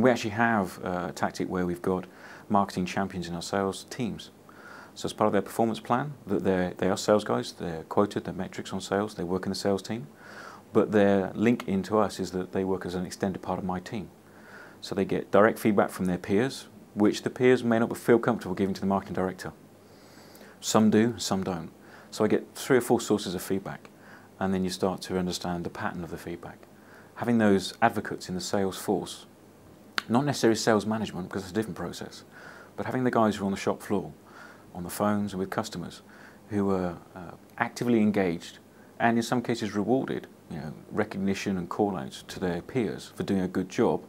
And we actually have a tactic where we've got marketing champions in our sales teams. So as part of their performance plan, that they are sales guys, they're quoted, their metrics on sales, they work in the sales team, but their link into us is that they work as an extended part of my team. So they get direct feedback from their peers, which the peers may not feel comfortable giving to the marketing director. Some do, some don't. So I get 3 or 4 sources of feedback, and then you start to understand the pattern of the feedback. Having those advocates in the sales force, not necessarily sales management because it's a different process, but having the guys who are on the shop floor, on the phones and with customers, who are actively engaged and in some cases rewarded, recognition and call-outs to their peers for doing a good job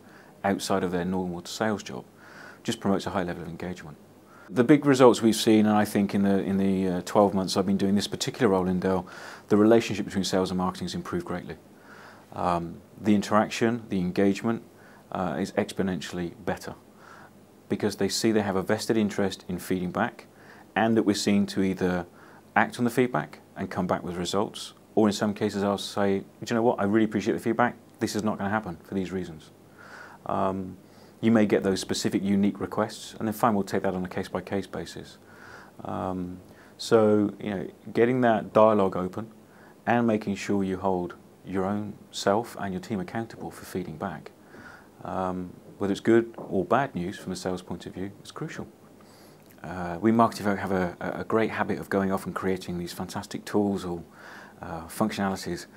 outside of their normal sales job, just promotes a high level of engagement. The big results we've seen, and I think in the 12 months I've been doing this particular role in Dell, the relationship between sales and marketing has improved greatly. The interaction, the engagement is exponentially better because they see they have a vested interest in feeding back, and that we're seen to either act on the feedback and come back with results, or in some cases I'll say, do you know what, I really appreciate the feedback, this is not going to happen for these reasons. You may get those specific unique requests, and then fine, we'll take that on a case-by-case basis. So, getting that dialogue open and making sure you hold your own self and your team accountable for feeding back, whether it's good or bad news from a sales point of view, is crucial. We marketing folk have a great habit of going off and creating these fantastic tools or functionalities,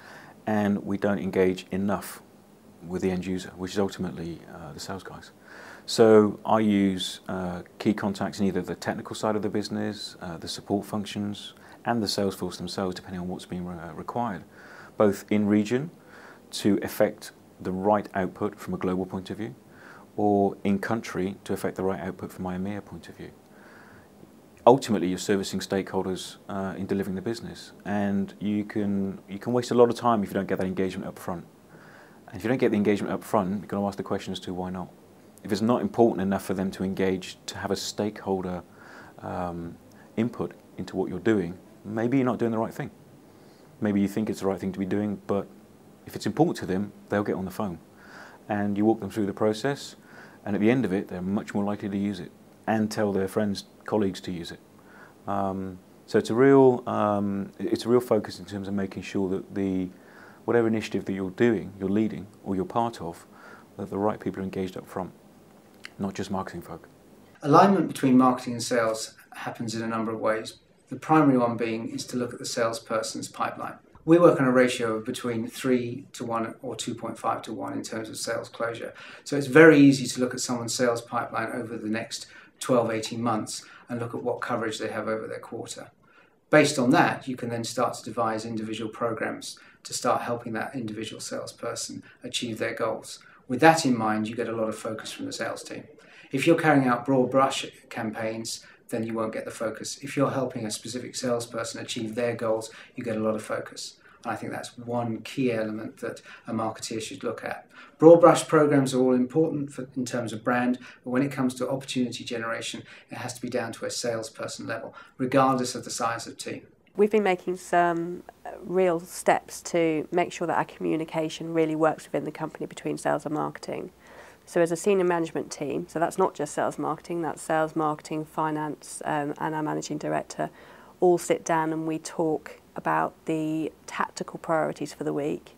and we don't engage enough with the end user, which is ultimately the sales guys. So I use key contacts in either the technical side of the business, the support functions, and the sales force themselves, depending on what's being required, both in region to effect the right output from a global point of view, or in country to effect the right output from my EMEA point of view. Ultimately, you're servicing stakeholders in delivering the business, and you can waste a lot of time if you don't get that engagement up front. And if you don't get the engagement up front, you're going to ask the question as to why not. If it's not important enough for them to engage, to have a stakeholder input into what you're doing, maybe you're not doing the right thing. Maybe you think it's the right thing to be doing, but if it's important to them, they'll get on the phone. And you walk them through the process, and at the end of it, they're much more likely to use it and tell their friends, colleagues to use it. So it's a real focus in terms of making sure that whatever initiative that you're doing, you're leading, or you're part of, that the right people are engaged up front, not just marketing folk. Alignment between marketing and sales happens in a number of ways. The primary one being is to look at the salesperson's pipeline. We work on a ratio of between 3 to 1 or 2.5 to 1 in terms of sales closure. So it's very easy to look at someone's sales pipeline over the next 12, 18 months and look at what coverage they have over their quarter. Based on that, you can then start to devise individual programs to start helping that individual salesperson achieve their goals. With that in mind, you get a lot of focus from the sales team. If you're carrying out broad brush campaigns, then you won't get the focus. If you're helping a specific salesperson achieve their goals, you get a lot of focus. And I think that's one key element that a marketeer should look at. Broad brush programs are all important in terms of brand, but when it comes to opportunity generation, it has to be down to a salesperson level, regardless of the size of team. We've been making some real steps to make sure that our communication really works within the company between sales and marketing. So as a senior management team, so that's not just sales, marketing, finance, and our managing director, all sit down and we talk about the tactical priorities for the week.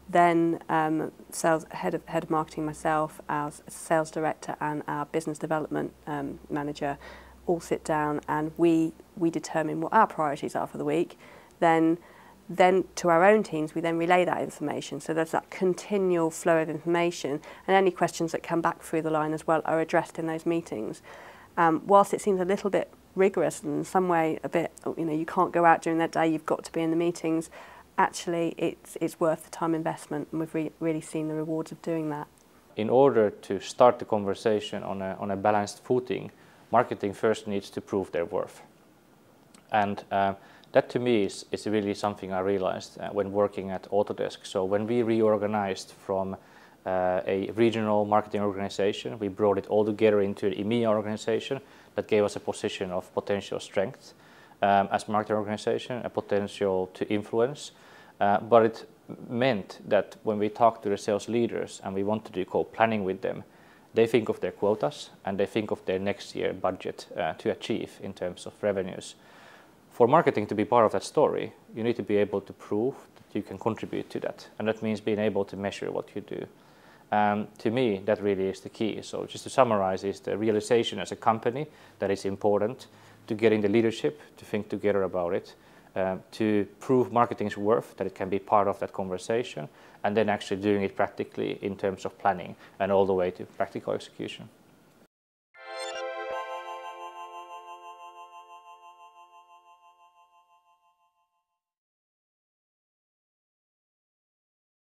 Then head of marketing, myself, our sales director and our business development manager all sit down and we determine what our priorities are for the week. Then to our own teams, we then relay that information. So there's that continual flow of information, and any questions that come back through the line as well are addressed in those meetings. Whilst it seems a little bit rigorous and in some way a bit, you can't go out during that day, you've got to be in the meetings, actually it's worth the time investment, and we've really seen the rewards of doing that. In order to start the conversation on a balanced footing, marketing first needs to prove their worth. And that to me is really something I realized when working at Autodesk. So when we reorganized from a regional marketing organization, we brought it all together into an EMEA organization that gave us a position of potential strength as a marketing organization, a potential to influence. But it meant that when we talked to the sales leaders and we wanted to do co-planning with them, they think of their quotas and they think of their next year budget to achieve in terms of revenues. For marketing to be part of that story, you need to be able to prove that you can contribute to that, and that means being able to measure what you do. To me, that really is the key. So just to summarize, is the realization as a company that is important, to getting the leadership to think together about it, to prove marketing's worth, that it can be part of that conversation, and then actually doing it practically in terms of planning and all the way to practical execution.